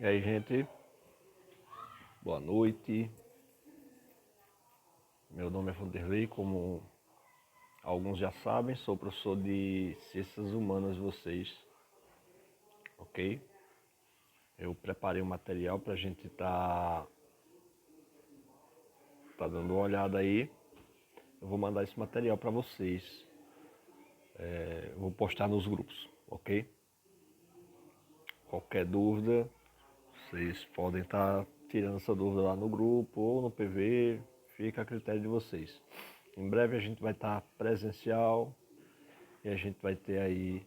E aí, gente, boa noite. Meu nome é Vanderlei, como alguns já sabem, sou professor de Ciências Humanas de vocês, ok? Eu preparei um material para a gente tá dando uma olhada aí. Eu vou mandar esse material para vocês. Eu vou postar nos grupos, ok? Qualquer dúvida, vocês podem estar tirando essa dúvida lá no grupo ou no PV, fica a critério de vocês. Em breve a gente vai estar presencial e a gente vai ter aí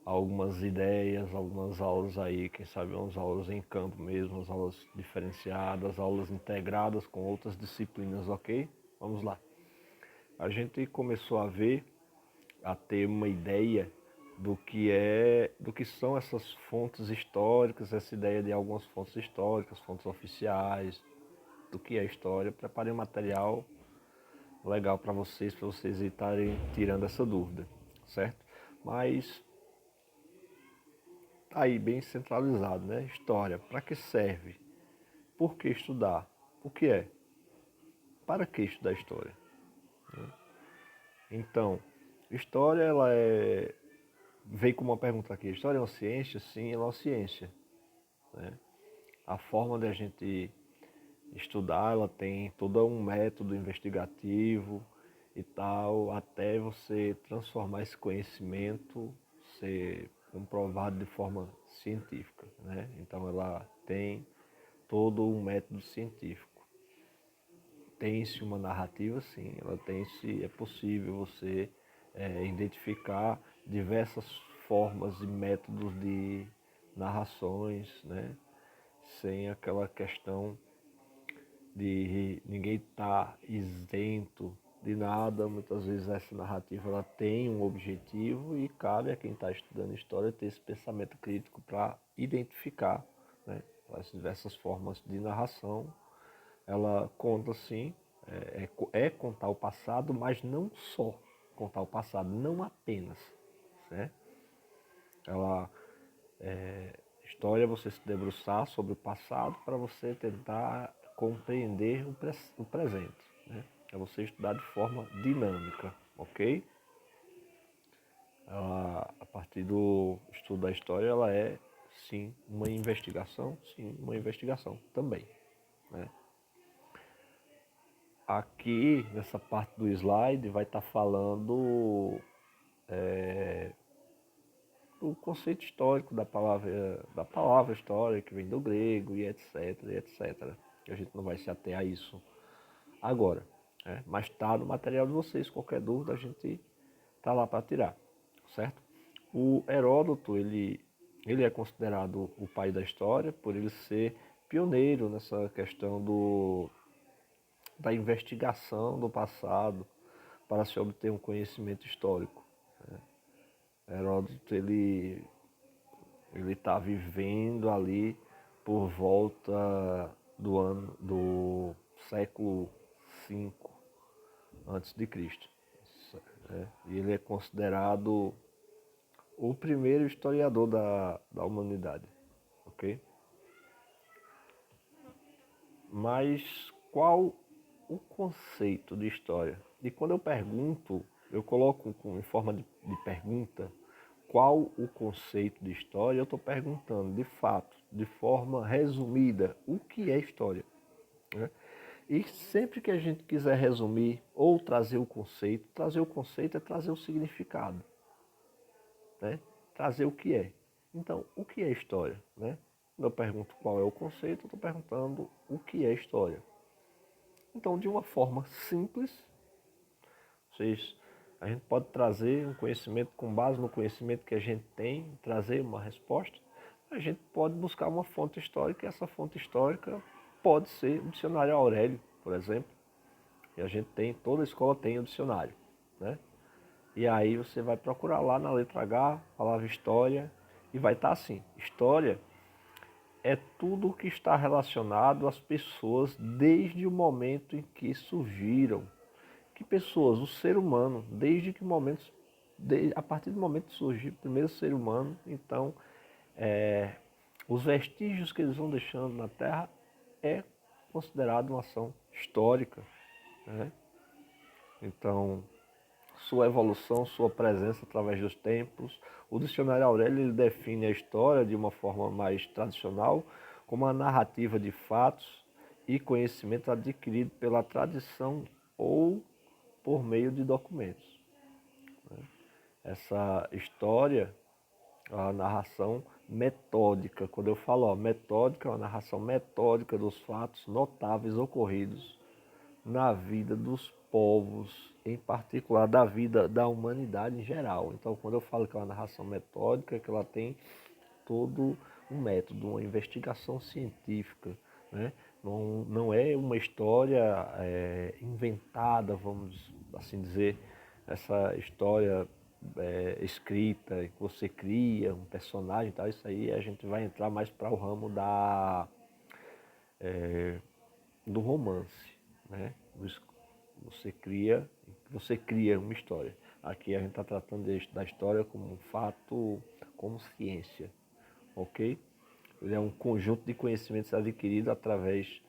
algumas ideias, algumas aulas aí, quem sabe umas aulas em campo mesmo, umas aulas diferenciadas, aulas integradas com outras disciplinas, ok? Vamos lá. A gente começou a ter uma ideia do que são essas fontes históricas, essa ideia de algumas fontes históricas, fontes oficiais, do que é história. Preparei um material legal para vocês estarem tirando essa dúvida, certo? Mas tá aí bem centralizado, né? História, para que serve? Por que estudar? O que é? Para que estudar história? Então, história veio com uma pergunta aqui. História é uma ciência? Sim, ela é uma ciência, né? A forma de a gente estudar, ela tem todo um método investigativo e tal, até você transformar esse conhecimento ser comprovado de forma científica, né? Então ela tem todo um método científico. Tem-se uma narrativa, sim, ela tem-se, é possível você identificar diversas formas e métodos de narrações, né? Sem aquela questão de ninguém estar isento de nada. Muitas vezes essa narrativa ela tem um objetivo e cabe a quem está estudando história ter esse pensamento crítico para identificar, né, as diversas formas de narração. Ela conta sim, é contar o passado, mas não só contar o passado, não apenas, né? Ela História é você se debruçar sobre o passado para você tentar compreender o presente, né? É você estudar de forma dinâmica, ok? A partir do estudo da história, ela é, sim, uma investigação, sim, uma investigação também, né? Aqui, nessa parte do slide, vai estar falando o conceito histórico da palavra história, que vem do grego e etc, e etc. A gente não vai se ater a isso agora, né? Mas está no material de vocês, qualquer dúvida a gente está lá para tirar, certo? O Heródoto, ele é considerado o pai da história por ele ser pioneiro nessa questão da investigação do passado para se obter um conhecimento histórico. Heródoto, ele está vivendo ali por volta do século V antes de Cristo, né? E ele é considerado o primeiro historiador da humanidade, ok? Mas qual o conceito de história? E quando eu pergunto, eu coloco em forma de pergunta, qual o conceito de história, eu estou perguntando, de fato, de forma resumida, o que é história, né? E sempre que a gente quiser resumir ou trazer o conceito é trazer o significado, né? Trazer o que é. Então, o que é história, né? Quando eu pergunto qual é o conceito, eu estou perguntando o que é história. Então, de uma forma simples, vocês, a gente pode trazer um conhecimento com base no conhecimento que a gente tem, trazer uma resposta. A gente pode buscar uma fonte histórica e essa fonte histórica pode ser o dicionário Aurélio, por exemplo. E a gente tem, toda escola tem o dicionário, né? E aí você vai procurar lá na letra H, palavra história, e vai estar assim: história é tudo o que está relacionado às pessoas desde o momento em que surgiram. Que pessoas? O ser humano, desde que momentos, a partir do momento que surgiu o primeiro ser humano, então os vestígios que eles vão deixando na Terra é considerado uma ação histórica, né? Então, sua evolução, sua presença através dos tempos. O dicionário Aurélio ele define a história de uma forma mais tradicional como a narrativa de fatos e conhecimento adquirido pela tradição ou por meio de documentos. Essa história, a narração metódica, quando eu falo metódica, é uma narração metódica dos fatos notáveis ocorridos na vida dos povos, em particular da vida da humanidade em geral. Então, quando eu falo que é uma narração metódica, é que ela tem todo um método, uma investigação científica, né? Não é uma história inventada, vamos assim dizer, essa história escrita, que você cria um personagem e tal, isso aí a gente vai entrar mais para o ramo do romance, né? Você cria uma história. Aqui a gente está tratando da história como um fato, como ciência, ok? Ele é um conjunto de conhecimentos adquiridos através,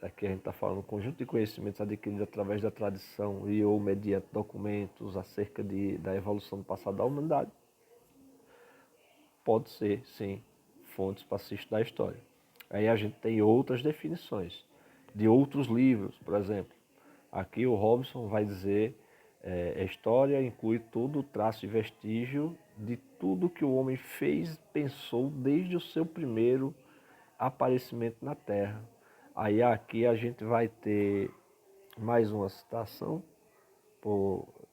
aqui a gente está falando um conjunto de conhecimentos adquiridos através da tradição e ou mediante documentos acerca da evolução do passado da humanidade. Pode ser, sim, fontes para se estudar a história. Aí a gente tem outras definições de outros livros, por exemplo. Aqui o Robson vai dizer, a história inclui todo o traço e vestígio de tudo que o homem fez, pensou desde o seu primeiro aparecimento na Terra. Aí aqui a gente vai ter mais uma citação,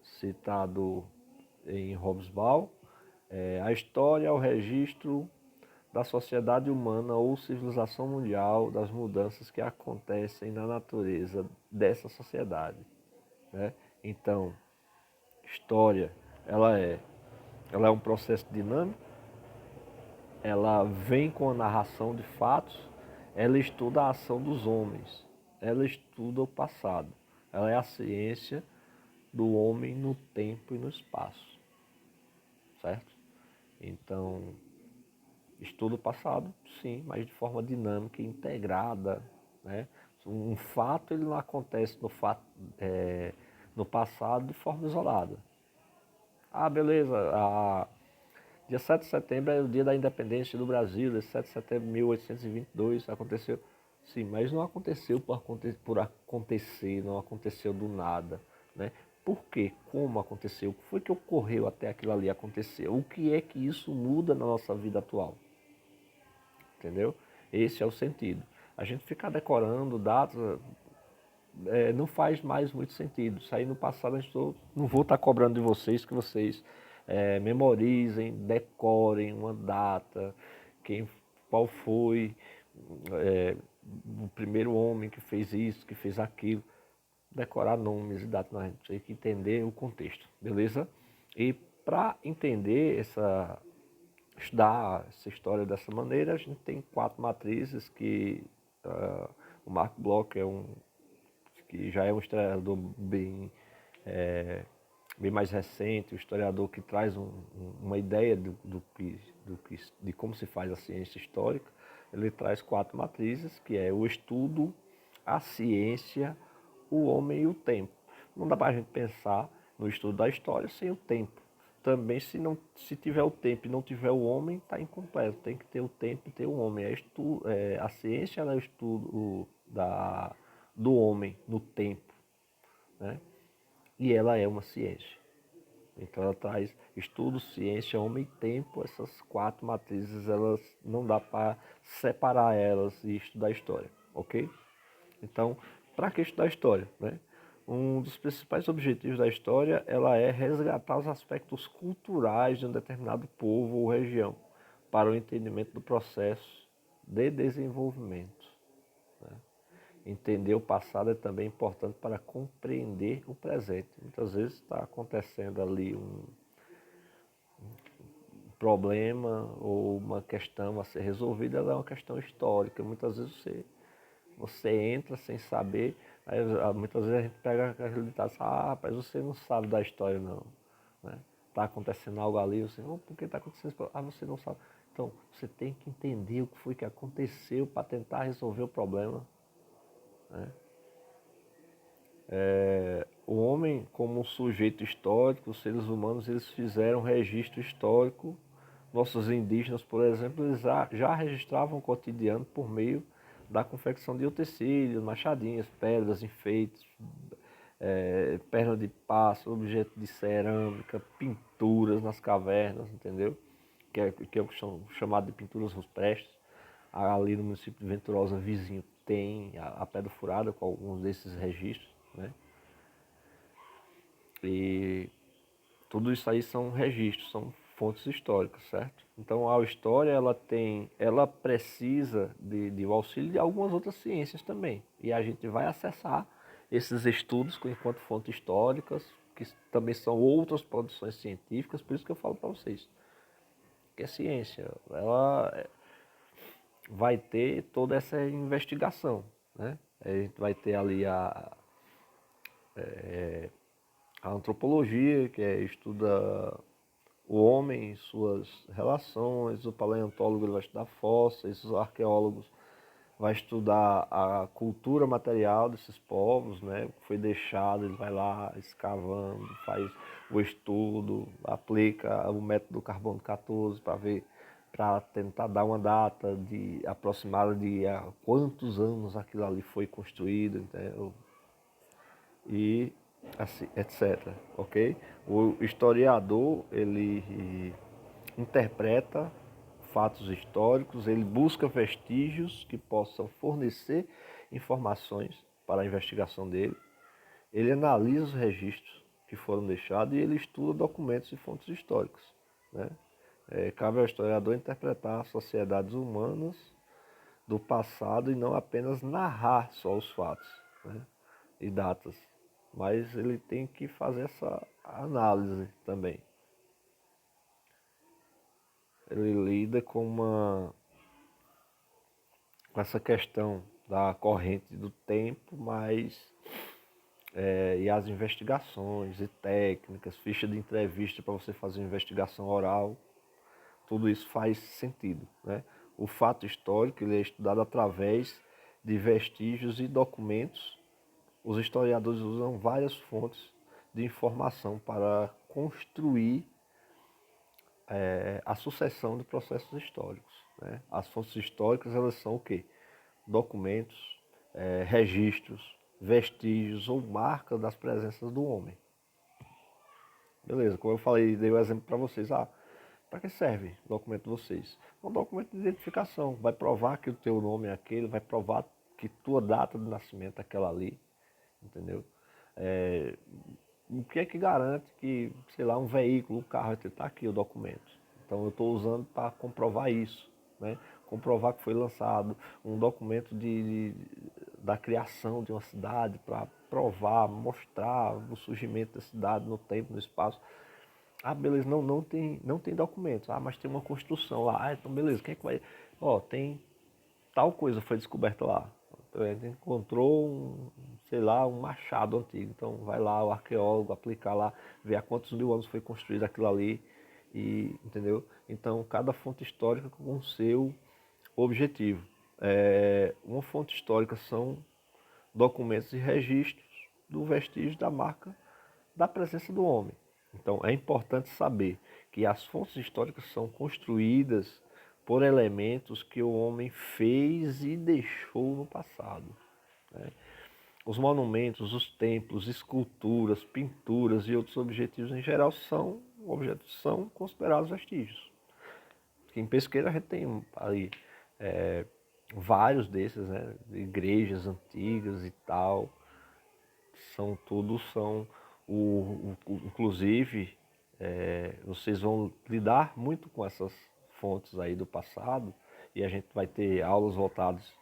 citado em Hobsbawm, a história é o registro da sociedade humana ou civilização mundial, das mudanças que acontecem na natureza dessa sociedade, né? Então, história, ela é, ela é um processo dinâmico, ela vem com a narração de fatos, ela estuda a ação dos homens, ela estuda o passado, ela é a ciência do homem no tempo e no espaço, certo? Então, estuda o passado, sim, mas de forma dinâmica e integrada, né? Um fato ele não acontece no passado de forma isolada. Ah, beleza, dia 7 de setembro é o dia da independência do Brasil, dia 7 de setembro de 1822 aconteceu. Sim, mas não aconteceu por acontecer, não aconteceu do nada, né? Por quê? Como aconteceu? O que foi que ocorreu até aquilo ali acontecer? O que é que isso muda na nossa vida atual? Entendeu? Esse é o sentido. A gente ficar decorando datas não faz mais muito sentido. Isso aí no passado não vou estar cobrando de vocês que vocês memorizem, decorem uma data, qual foi o primeiro homem que fez isso, que fez aquilo. Decorar nomes e datas, a gente tem que entender o contexto, beleza? E para entender estudar essa história dessa maneira, a gente tem 4 matrizes que o Mark Bloch que já é um historiador bem mais recente, um historiador que traz uma ideia de como se faz a ciência histórica. Ele traz 4 matrizes, que é o estudo, a ciência, o homem e o tempo. Não dá para a gente pensar no estudo da história sem o tempo. Também se tiver o tempo e não tiver o homem, está incompleto. Tem que ter o tempo e ter o homem. A ciência é o estudo do homem no tempo, né? E ela é uma ciência. Então ela traz estudo, ciência, homem e tempo. Essas 4 matrizes, elas não dá para separar elas e estudar história, ok? Então, para que estudar história, né? Um dos principais objetivos da história, ela é resgatar os aspectos culturais de um determinado povo ou região para o entendimento do processo de desenvolvimento, né? Entender o passado é também importante para compreender o presente. Muitas vezes está acontecendo ali um problema ou uma questão a ser resolvida, ela é uma questão histórica. Muitas vezes você entra sem saber, aí muitas vezes a gente pega aquele ditado, rapaz, você não sabe da história não, né? Tá acontecendo algo ali, você, por que está acontecendo isso? Você não sabe. Então, você tem que entender o que foi que aconteceu para tentar resolver o problema, né? O homem, como um sujeito histórico, os seres humanos, eles fizeram registro histórico. Nossos indígenas, por exemplo, eles já registravam o cotidiano por meio da confecção de utensílios, machadinhas, pedras, enfeites, perna de pássaro, objetos de cerâmica, pinturas nas cavernas, entendeu? Que é o que são chamado de pinturas rupestres. Ali no município de Venturosa, vizinho, tem a Pedra Furada com alguns desses registros, né? E tudo isso aí são registros, são fontes históricas, certo? Então a história ela precisa de auxílio de algumas outras ciências também. E a gente vai acessar esses estudos enquanto fontes históricas, que também são outras produções científicas, por isso que eu falo para vocês que a ciência, ela vai ter toda essa investigação, né? A gente vai ter ali a antropologia, que estuda o homem e suas relações, o paleontólogo ele vai estudar fósseis, os arqueólogos vai estudar a cultura material desses povos, né? O que foi deixado, ele vai lá escavando, faz o estudo, aplica o método carbono 14 para ver, para tentar dar uma data de aproximada de há quantos anos aquilo ali foi construído, entendeu? E assim, etc, ok? O historiador, ele interpreta fatos históricos, ele busca vestígios que possam fornecer informações para a investigação dele, ele analisa os registros que foram deixados e ele estuda documentos e fontes históricas, né? Cabe ao historiador interpretar as sociedades humanas do passado e não apenas narrar só os fatos, né? E datas, mas ele tem que fazer essa análise também. Ele lida com essa questão da corrente do tempo, mas e as investigações e técnicas, ficha de entrevista para você fazer uma investigação oral, tudo isso faz sentido, né? O fato histórico ele é estudado através de vestígios e documentos. Os historiadores usam várias fontes de informação para construir a sucessão de processos históricos, né? As fontes históricas elas são o quê? Documentos, registros, vestígios ou marcas das presenças do homem. Beleza, como eu falei, dei o exemplo para vocês. Para que serve o documento de vocês? É um documento de identificação, vai provar que o teu nome é aquele, vai provar que tua data de nascimento é aquela ali, entendeu? O que é que garante que, sei lá, um veículo, um carro, está aqui o documento. Então eu estou usando para comprovar isso, né? Comprovar que foi lançado um documento da criação de uma cidade para provar, mostrar o surgimento da cidade no tempo, no espaço. Beleza, não tem documentos. Mas tem uma construção lá. Então beleza, quem é que vai... Tem tal coisa foi descoberta lá. A gente encontrou sei lá, um machado antigo. Então vai lá o arqueólogo aplicar lá, ver há quantos mil anos foi construído aquilo ali, e entendeu? Então cada fonte histórica com o seu objetivo. Uma fonte histórica são documentos e registros do vestígio da marca da presença do homem. Então é importante saber que as fontes históricas são construídas por elementos que o homem fez e deixou no passado, né? Os monumentos, os templos, esculturas, pinturas e outros objetivos em geral são considerados vestígios. Em Pesqueira a gente tem ali vários desses, né? Igrejas antigas e tal, inclusive vocês vão lidar muito com essas fontes aí do passado e a gente vai ter aulas voltadas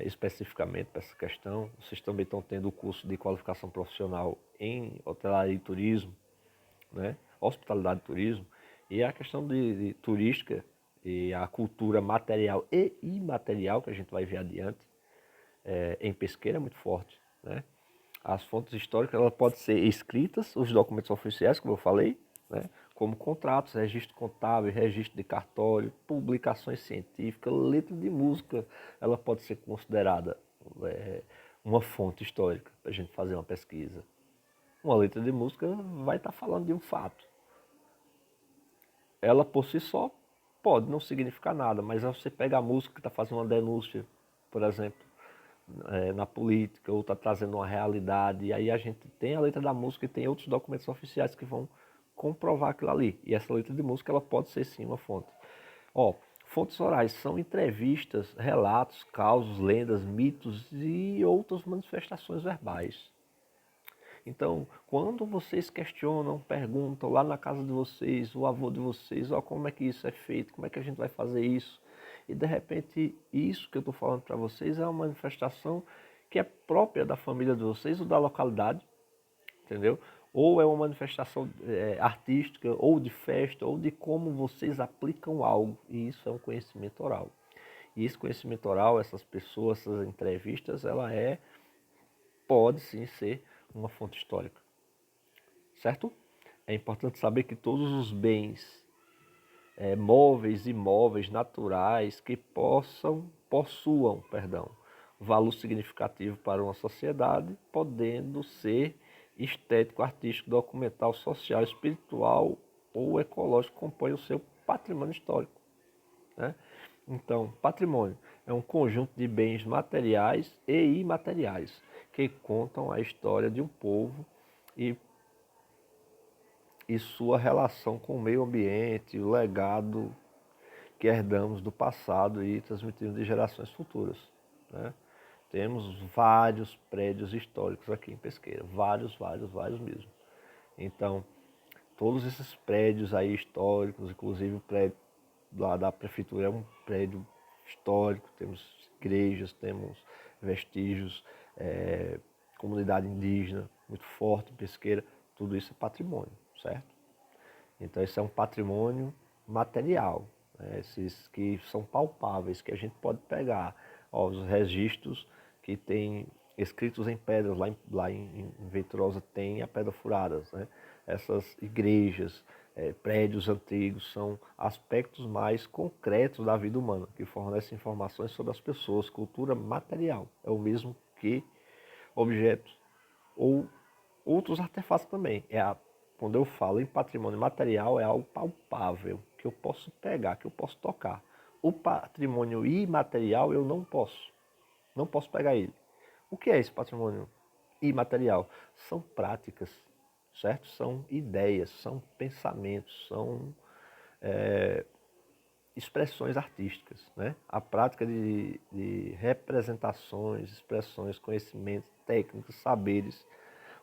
especificamente para essa questão. Vocês também estão tendo o curso de qualificação profissional em hotelaria e turismo, né? Hospitalidade e turismo, e a questão de turística e a cultura material e imaterial que a gente vai ver adiante em Pesqueira é muito forte, né? As fontes históricas elas podem ser escritas, os documentos oficiais, como eu falei, né? como contratos, registro contábil, registro de cartório, publicações científicas, letra de música, ela pode ser considerada uma fonte histórica para a gente fazer uma pesquisa. Uma letra de música vai estar falando de um fato. Ela por si só pode não significar nada, mas você pega a música que está fazendo uma denúncia, por exemplo, na política, ou está trazendo uma realidade, e aí a gente tem a letra da música e tem outros documentos oficiais que vão comprovar aquilo ali. E essa letra de música ela pode ser sim uma fonte. Ó, fontes orais são entrevistas, relatos, causos, lendas, mitos e outras manifestações verbais. Então, quando vocês questionam, perguntam lá na casa de vocês, o avô de vocês, ó, como é que isso é feito, como é que a gente vai fazer isso, e de repente isso que eu estou falando para vocês é uma manifestação que é própria da família de vocês ou da localidade, entendeu? Ou é uma manifestação artística, ou de festa, ou de como vocês aplicam algo, e isso é um conhecimento oral. E esse conhecimento oral, essas pessoas, essas entrevistas, pode sim ser uma fonte histórica, certo? É importante saber que todos os bens móveis, imóveis, naturais que possuam, valor significativo para uma sociedade, podendo ser estético, artístico, documental, social, espiritual ou ecológico, compõe o seu patrimônio histórico, né? Então, patrimônio é um conjunto de bens materiais e imateriais que contam a história de um povo e sua relação com o meio ambiente, o legado que herdamos do passado e transmitimos de gerações futuras, né? Temos vários prédios históricos aqui em Pesqueira, vários mesmo. Então, todos esses prédios aí históricos, inclusive o prédio lá da prefeitura é um prédio histórico, temos igrejas, temos vestígios, comunidade indígena muito forte em Pesqueira, tudo isso é patrimônio, certo? Então isso é um patrimônio material, né? Esses que são palpáveis, que a gente pode pegar. Ó, os registros que tem escritos em pedras, lá em Venturosa tem a pedra furadas, né? Essas igrejas, prédios antigos são aspectos mais concretos da vida humana, que fornecem informações sobre as pessoas, cultura material. É o mesmo que objetos ou outros artefatos também. Quando eu falo em patrimônio material, é algo palpável, que eu posso pegar, que eu posso tocar. O patrimônio imaterial eu não posso pegar ele. O que é esse patrimônio imaterial? São práticas, certo? São ideias, são pensamentos, são expressões artísticas, né? A prática de representações, expressões, conhecimentos, técnicas, saberes,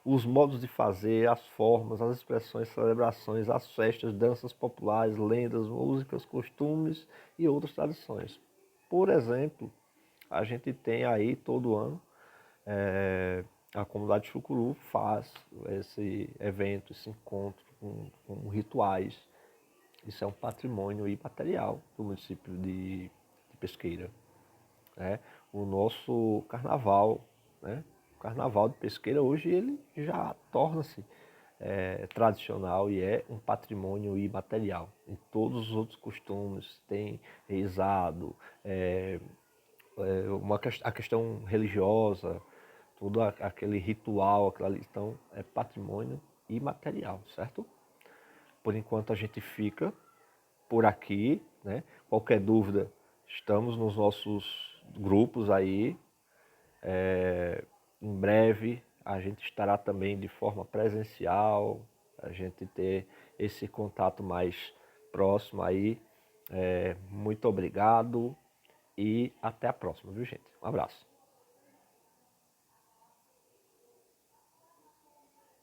os modos de fazer, as formas, as expressões, celebrações, as festas, danças populares, lendas, músicas, costumes e outras tradições. Por exemplo, a gente tem aí todo ano, a comunidade Chucuru faz esse evento, esse encontro com rituais. Isso é um patrimônio imaterial do município de Pesqueira, né? O nosso carnaval, né? O carnaval de Pesqueira hoje ele já torna-se tradicional e é um patrimônio imaterial. Em todos os outros costumes tem reizado, a questão religiosa, todo aquele ritual, aquilo ali, então é patrimônio imaterial, certo? Por enquanto a gente fica por aqui, né? Qualquer dúvida, estamos nos nossos grupos aí. Em breve a gente estará também de forma presencial, a gente ter esse contato mais próximo aí. Muito obrigado e até a próxima, viu gente? Um abraço.